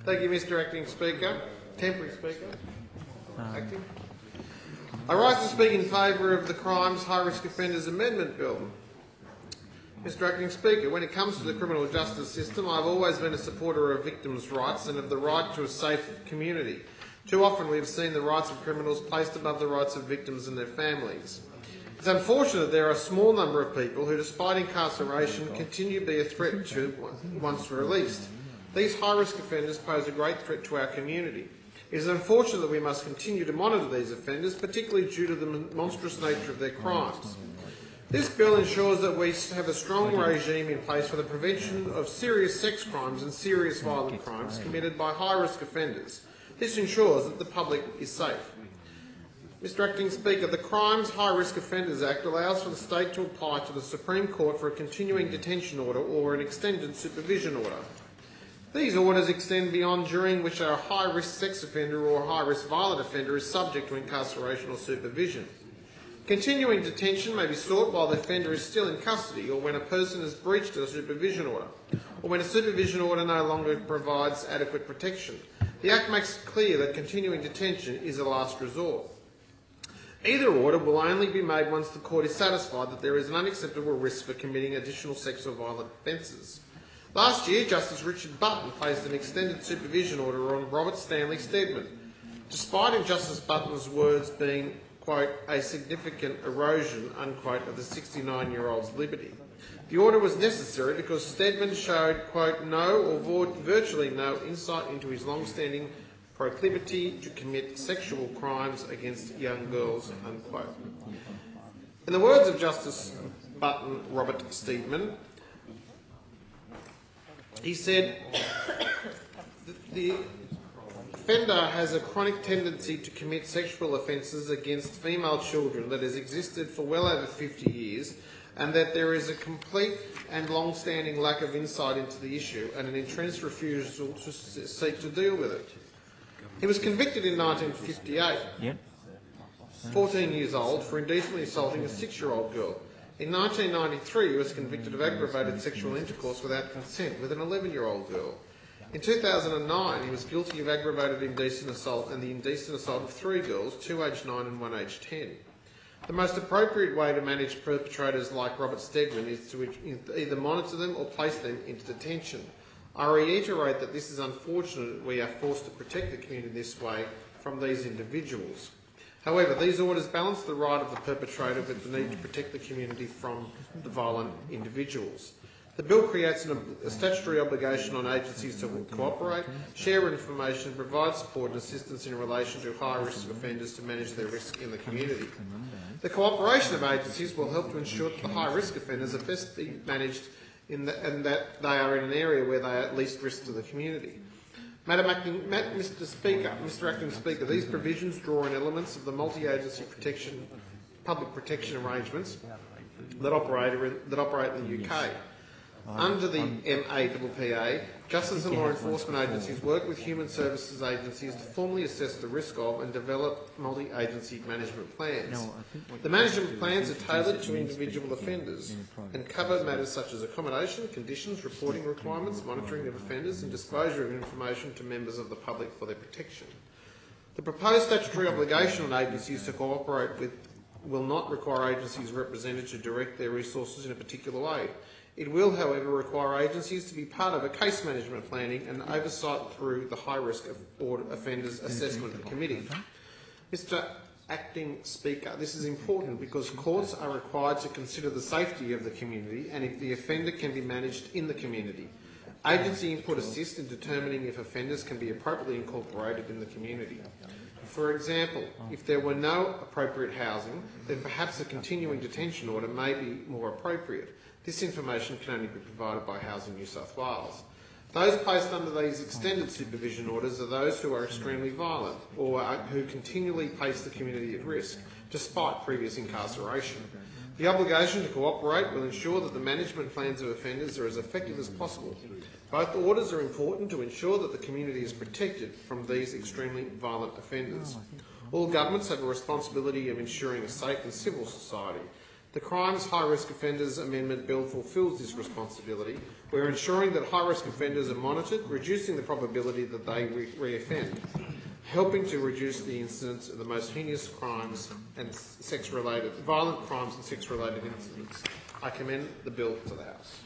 Thank you, Mr Acting Speaker. Temporary Speaker. Acting. I rise to speak in favour of the Crimes High Risk Offenders Amendment Bill. Mr Acting Speaker, when it comes to the criminal justice system, I've always been a supporter of victims' rights and of the right to a safe community. Too often we have seen the rights of criminals placed above the rights of victims and their families. It's unfortunate there are a small number of people who, despite incarceration, continue to be a threat to once released. These high-risk offenders pose a great threat to our community. It is unfortunate that we must continue to monitor these offenders, particularly due to the monstrous nature of their crimes. This bill ensures that we have a strong regime in place for the prevention of serious sex crimes and serious violent crimes committed by high-risk offenders. This ensures that the public is safe. Mr Acting Speaker, the Crimes High Risk Offenders Act allows for the state to apply to the Supreme Court for a continuing detention order or an extended supervision order. These orders extend beyond during which a high-risk sex offender or high-risk violent offender is subject to incarceration or supervision. Continuing detention may be sought while the offender is still in custody, or when a person has breached a supervision order, or when a supervision order no longer provides adequate protection. The Act makes it clear that continuing detention is a last resort. Either order will only be made once the court is satisfied that there is an unacceptable risk for committing additional sex or violent offences. Last year, Justice Richard Button placed an extended supervision order on Robert Stanley Steadman, despite in Justice Button's words being, quote, a significant erosion, unquote, of the 69-year-old's liberty. The order was necessary because Steadman showed, quote, no or virtually no insight into his long-standing proclivity to commit sexual crimes against young girls, unquote. In the words of Justice Button, Robert Steedman, he said, the offender has a chronic tendency to commit sexual offences against female children that has existed for well over 50 years, and that there is a complete and long-standing lack of insight into the issue and an entrenched refusal to seek to deal with it. He was convicted in 1958, 14 years old, for indecently assaulting a 6-year-old girl. In 1993, he was convicted of aggravated sexual intercourse without consent with an 11-year-old girl. In 2009, he was guilty of aggravated indecent assault and the indecent assault of 3 girls, 2 aged 9 and 1 aged 10. The most appropriate way to manage perpetrators like Robert Steadman is to either monitor them or place them into detention. I reiterate that this is unfortunate that we are forced to protect the community this way from these individuals. However, these orders balance the right of the perpetrator with the need to protect the community from the violent individuals. The bill creates a statutory obligation on agencies to cooperate, share information, provide support and assistance in relation to high-risk offenders to manage their risk in the community. The cooperation of agencies will help to ensure that the high-risk offenders are best be managed and that they are in an area where they are at least risk to the community. Mr Acting Speaker, these provisions draw on elements of the multi-agency public protection arrangements that operate in the UK. Under the MAPPA, justice and law enforcement agencies work with human services agencies to formally assess the risk of and develop multi-agency management plans. The management plans are tailored to individual offenders and cover matters such as accommodation, conditions, reporting requirements, monitoring of offenders and disclosure of information to members of the public for their protection. The proposed statutory obligation on agencies to cooperate will not require agencies represented to direct their resources in a particular way. It will, however, require agencies to be part of a case management planning and oversight through the high-risk offenders assessment committee. Mr Acting Speaker, this is important because courts are required to consider the safety of the community and if the offender can be managed in the community. Agency input assists in determining if offenders can be appropriately incorporated in the community. For example, if there were no appropriate housing, then perhaps a continuing detention order may be more appropriate. This information can only be provided by Housing New South Wales. Those placed under these extended supervision orders are those who are extremely violent or who continually place the community at risk, despite previous incarceration. The obligation to cooperate will ensure that the management plans of offenders are as effective as possible. Both orders are important to ensure that the community is protected from these extremely violent offenders. All governments have a responsibility of ensuring a safe and civil society. The Crimes High Risk Offenders Amendment Bill fulfils this responsibility. We're ensuring that high-risk offenders are monitored, reducing the probability that they re-offend, helping to reduce the incidence of the most heinous crimes and violent crimes and sex-related incidents. I commend the bill to the House.